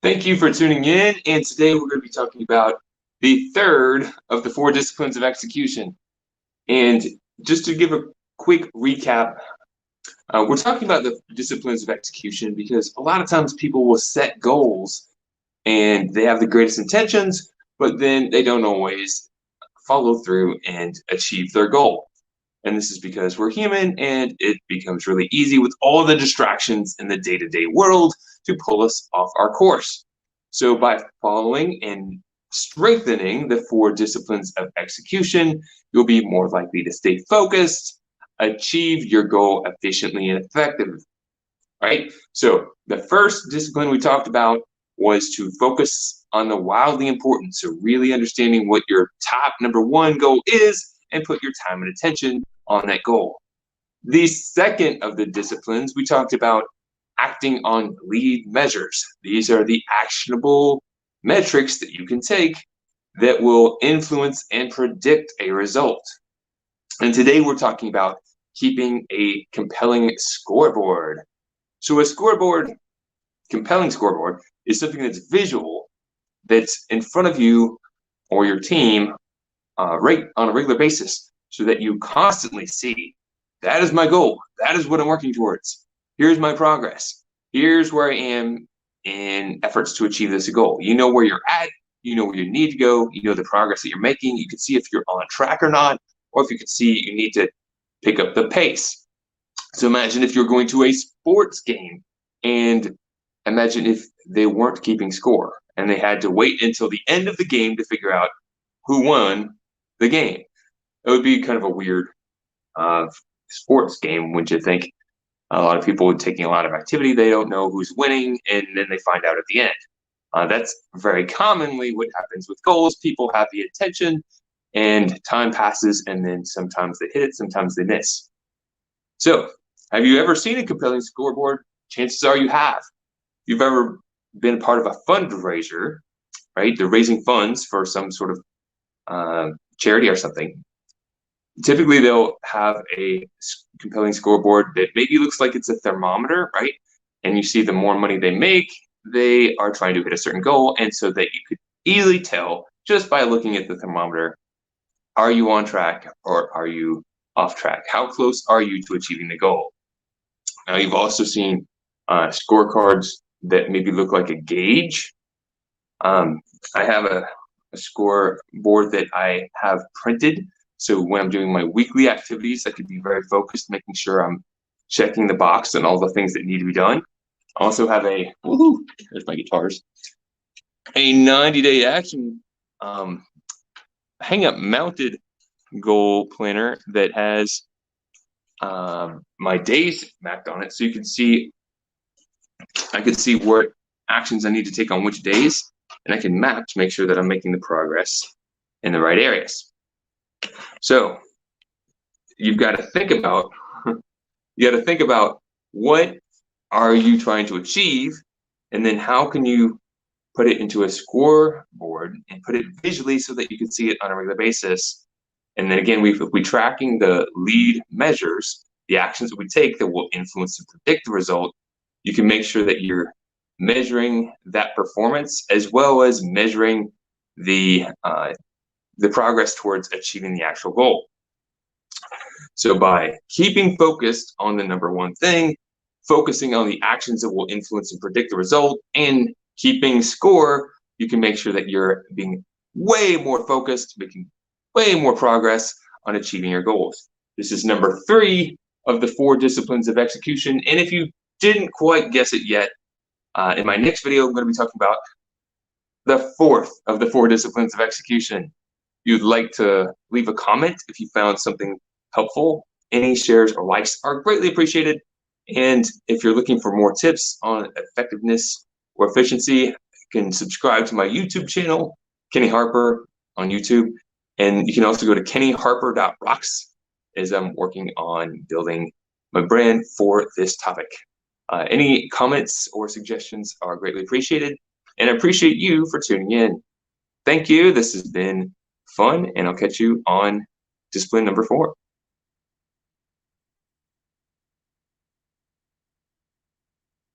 Thank you for tuning in, and today we're going to be talking about the third of the 4 disciplines of execution. And just to give a quick recap, we're talking about the disciplines of execution because a lot of times people will set goals and they have the greatest intentions, but then they don't always follow through and achieve their goal. And this is because we're human and it becomes really easy with all the distractions in the day-to-day world to pull us off our course. So by following and strengthening the 4 disciplines of execution, you'll be more likely to stay focused, achieve your goal efficiently and effectively, right? So the first discipline we talked about was to focus on the wildly important. So really understanding what your top number 1 goal is and put your time and attention on that goal. The second of the disciplines, we talked about acting on lead measures. These are the actionable metrics that you can take that will influence and predict a result. And today we're talking about keeping a compelling scoreboard. So a scoreboard, compelling scoreboard, is something that's visual, that's in front of you or your team right on a regular basis, so that you constantly see, that is my goal. That is what I'm working towards. Here's my progress. Here's where I am in efforts to achieve this goal. You know where you're at. You know where you need to go. You know the progress that you're making. You can see if you're on track or not, or if you can see you need to pick up the pace. So imagine if you're going to a sports game, and imagine if they weren't keeping score and they had to wait until the end of the game to figure out who won the game. It would be kind of a weird sports game, wouldn't you think? A lot of people taking a lot of activity, they don't know who's winning, and then they find out at the end. That's very commonly what happens with goals. People have the intention, and time passes, and then sometimes they hit it, sometimes they miss. So, have you ever seen a compelling scoreboard? Chances are you have. If you've ever been part of a fundraiser, right? They're raising funds for some sort of charity or something. Typically, they'll have a compelling scoreboard that maybe looks like it's a thermometer, right? And you see the more money they make, they are trying to hit a certain goal. And so that you could easily tell just by looking at the thermometer, are you on track or are you off track? How close are you to achieving the goal? Now, you've also seen scorecards that maybe look like a gauge. I have a scoreboard that I have printed. So when I'm doing my weekly activities, I could be very focused, making sure I'm checking the box and all the things that need to be done. I also have there's my guitars, a 90-day action hang-up mounted goal planner that has my days mapped on it. So you can see, I could see what actions I need to take on which days, and I can map to make sure that I'm making the progress in the right areas. So you've got to think about what are you trying to achieve, and then how can you put it into a scoreboard and put it visually so that you can see it on a regular basis. And then again, if we're tracking the lead measures, the actions that we take that will influence and predict the result, you can make sure that you're measuring that performance as well as measuring the progress towards achieving the actual goal. So by keeping focused on the number 1 thing, focusing on the actions that will influence and predict the result, and keeping score, you can make sure that you're being way more focused, making way more progress on achieving your goals. This is number 3 of the 4 disciplines of execution. And if you didn't quite guess it yet, in my next video, I'm going to be talking about the 4th of the 4 disciplines of execution. You'd like to leave a comment if you found something helpful. Any shares or likes are greatly appreciated. And if you're looking for more tips on effectiveness or efficiency, you can subscribe to my YouTube channel, Kenny Harper on YouTube. And you can also go to kennyharper.rocks as I'm working on building my brand for this topic. Any comments or suggestions are greatly appreciated. And I appreciate you for tuning in. Thank you. This has been fun, and I'll catch you on discipline number 4.